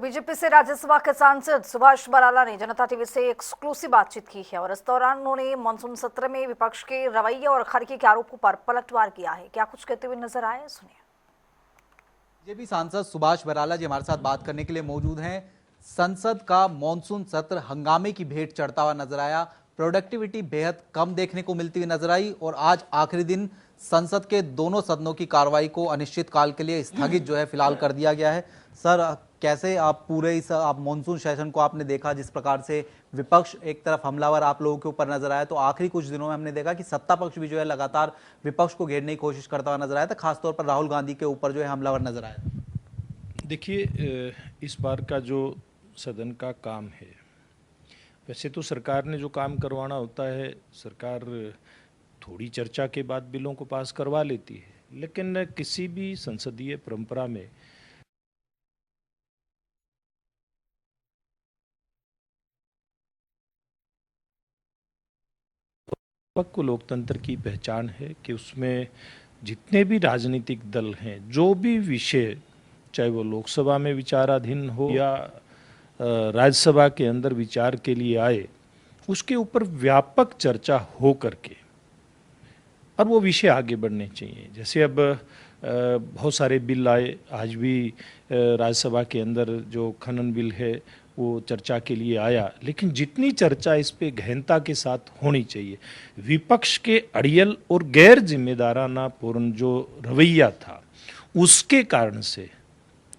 BJP से राज्यसभा के सांसद सुभाष बराला ने जनता टीवी से एक्सक्लूसिव बातचीत की है और इस दौरान उन्होंने मानसून सत्र में विपक्ष के रवैये और खड़गे के आरोपों पर पलटवार किया है। क्या कुछ कहते हुए नजर आए, सुनिए। बीजेपी सांसद सुभाष बराला जी हमारे साथ बात करने के लिए मौजूद हैं। संसद का मानसून सत्र हंगामे की भेंट चढ़ता हुआ नजर आया। प्रोडक्टिविटी बेहद कम देखने को मिलती हुई नजर आई और आज आखिरी दिन संसद के दोनों सदनों की कार्रवाई को अनिश्चित काल के लिए स्थगित जो है फिलहाल कर दिया गया है। सर, कैसे आप पूरे इस आप मानसून सेशन को आपने देखा, जिस प्रकार से विपक्ष एक तरफ हमलावर आप लोगों के ऊपर नजर आया, तो आखिरी कुछ दिनों में हमने देखा कि सत्ता पक्ष भी जो है लगातार विपक्ष को घेरने की कोशिश करता हुआ नजर आया था, खासतौर पर राहुल गांधी के ऊपर जो है हमलावर नजर आया था। देखिए, इस बार का जो सदन का काम है, वैसे तो सरकार ने जो काम करवाना होता है, सरकार थोड़ी चर्चा के बाद बिलों को पास करवा लेती है, लेकिन किसी भी संसदीय परंपरा में पक्का लोकतंत्र की पहचान है कि उसमें जितने भी राजनीतिक दल हैं, जो भी विषय, चाहे वो लोकसभा में विचाराधीन हो या राज्यसभा के अंदर विचार के लिए आए, उसके ऊपर व्यापक चर्चा हो करके और वो विषय आगे बढ़ने चाहिए। जैसे अब बहुत सारे बिल आए, आज भी राज्यसभा के अंदर जो खनन बिल है वो चर्चा के लिए आया, लेकिन जितनी चर्चा इस पे गहनता के साथ होनी चाहिए, विपक्ष के अड़ियल और गैर जिम्मेदाराना पूर्ण जो रवैया था, उसके कारण से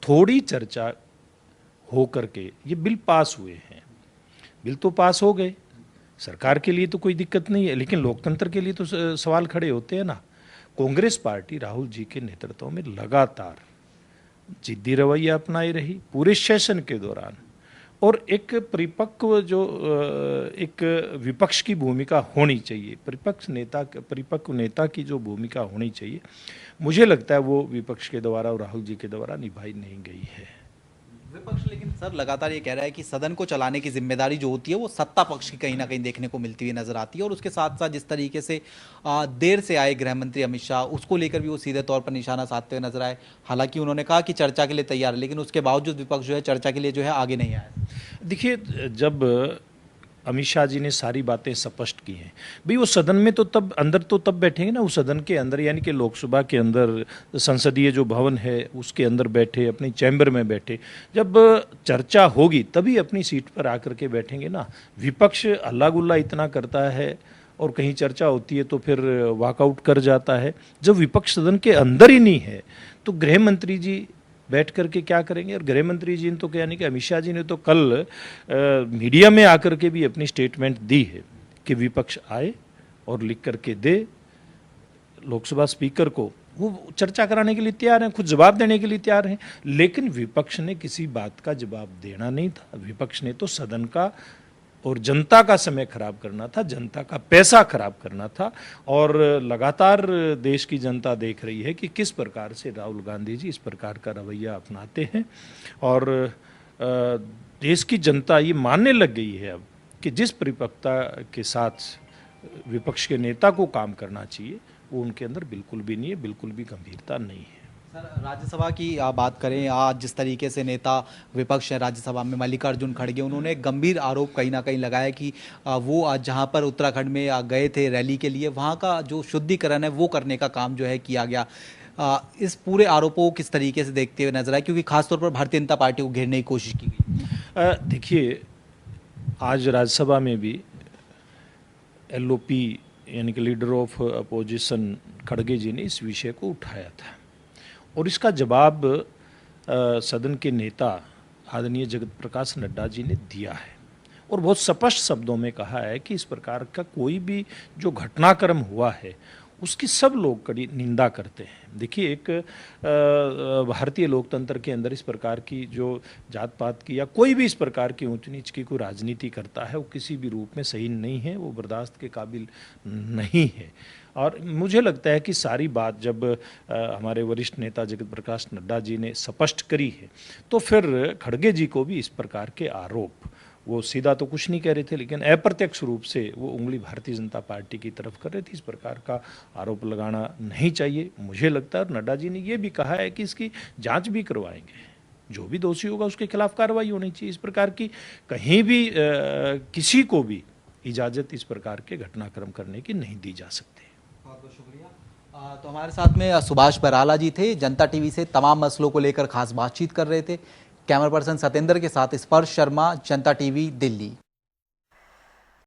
थोड़ी चर्चा हो करके ये बिल पास हुए हैं। बिल तो पास हो गए, सरकार के लिए तो कोई दिक्कत नहीं है, लेकिन लोकतंत्र के लिए तो सवाल खड़े होते हैं ना। कांग्रेस पार्टी राहुल जी के नेतृत्व में लगातार जिद्दी रवैया अपनाई रही पूरे सेशन के दौरान, और एक परिपक्व जो एक विपक्ष की भूमिका होनी चाहिए, परिपक्व नेता की जो भूमिका होनी चाहिए, मुझे लगता है वो विपक्ष के द्वारा और राहुल जी के द्वारा निभाई नहीं गई है। विपक्ष लेकिन सर लगातार ये कह रहा है कि सदन को चलाने की जिम्मेदारी जो होती है वो सत्ता पक्ष की कहीं ना कहीं देखने को मिलती हुई नजर आती है, और उसके साथ साथ जिस तरीके से देर से आए गृह मंत्री अमित शाह, उसको लेकर भी वो सीधे तौर पर निशाना साधते हुए नजर आए। हालांकि उन्होंने कहा कि चर्चा के लिए तैयार है, लेकिन उसके बावजूद विपक्ष जो है चर्चा के लिए जो है आगे नहीं आया। देखिए, जब अमित शाह जी ने सारी बातें स्पष्ट की हैं, भाई वो सदन में तो तब अंदर तो तब बैठेंगे ना, उस सदन के अंदर, यानी कि लोकसभा के अंदर संसदीय जो भवन है उसके अंदर बैठे, अपनी चैम्बर में बैठे, जब चर्चा होगी तभी अपनी सीट पर आकर के बैठेंगे ना। विपक्ष हल्ला गुल्ला इतना करता है और कहीं चर्चा होती है तो फिर वॉकआउट कर जाता है। जब विपक्ष सदन के अंदर ही नहीं है तो गृह मंत्री जी बैठ करके क्या करेंगे? और गृह मंत्री जी ने तो, यानी कि अमित शाह जी ने तो कल मीडिया में आकर के भी अपनी स्टेटमेंट दी है कि विपक्ष आए और लिख करके दे लोकसभा स्पीकर को, वो चर्चा कराने के लिए तैयार हैं, खुद जवाब देने के लिए तैयार हैं। लेकिन विपक्ष ने किसी बात का जवाब देना नहीं था। विपक्ष ने तो सदन का और जनता का समय खराब करना था, जनता का पैसा खराब करना था, और लगातार देश की जनता देख रही है कि किस प्रकार से राहुल गांधी जी इस प्रकार का रवैया अपनाते हैं, और देश की जनता ये मानने लग गई है अब कि जिस परिपक्वता के साथ विपक्ष के नेता को काम करना चाहिए वो उनके अंदर बिल्कुल भी नहीं है, बिल्कुल भी गंभीरता नहीं है। सर, राज्यसभा की बात करें, आज जिस तरीके से नेता विपक्ष है राज्यसभा में मल्लिकार्जुन खड़गे, उन्होंने एक गंभीर आरोप कहीं ना कहीं लगाया कि वो आज जहां पर उत्तराखंड में गए थे रैली के लिए, वहां का जो शुद्धिकरण है वो करने का काम जो है किया गया। इस पूरे आरोपों को किस तरीके से देखते हुए नजर आए, क्योंकि खासतौर पर भारतीय जनता पार्टी को घेरने की कोशिश की गई? देखिए, आज राज्यसभा में भी LOP यानी कि लीडर ऑफ अपोजिशन खड़गे जी ने इस विषय को उठाया था, और इसका जवाब सदन के नेता आदरणीय जगत प्रकाश नड्डा जी ने दिया है, और बहुत स्पष्ट शब्दों में कहा है कि इस प्रकार का कोई भी जो घटनाक्रम हुआ है उसकी सब लोग कड़ी निंदा करते हैं। देखिए, एक भारतीय लोकतंत्र के अंदर इस प्रकार की जो जात पात की या कोई भी इस प्रकार की ऊंच नीच की कोई राजनीति करता है वो किसी भी रूप में सही नहीं है, वो बर्दाश्त के काबिल नहीं है। और मुझे लगता है कि सारी बात जब हमारे वरिष्ठ नेता जगत प्रकाश नड्डा जी ने स्पष्ट करी है, तो फिर खड़गे जी को भी इस प्रकार के आरोप, वो सीधा तो कुछ नहीं कह रहे थे लेकिन अप्रत्यक्ष रूप से वो उंगली भारतीय जनता पार्टी की तरफ कर रहे थे, इस प्रकार का आरोप लगाना नहीं चाहिए। मुझे लगता है नड्डा जी ने ये भी कहा है कि इसकी जांच भी करवाएंगे। जो भी दोषी होगा उसके खिलाफ कार्रवाई होनी चाहिए। इस प्रकार की कहीं भी किसी को भी इजाज़त इस प्रकार के घटनाक्रम करने की नहीं दी जा सकती। बहुत बहुत शुक्रिया। तो हमारे साथ में सुभाष बराला जी थे, जनता टीवी से तमाम मसलों को लेकर खास बातचीत कर रहे थे। कैमरा पर्सन सतेंद्र के साथ स्पर्श शर्मा, जनता टीवी, दिल्ली।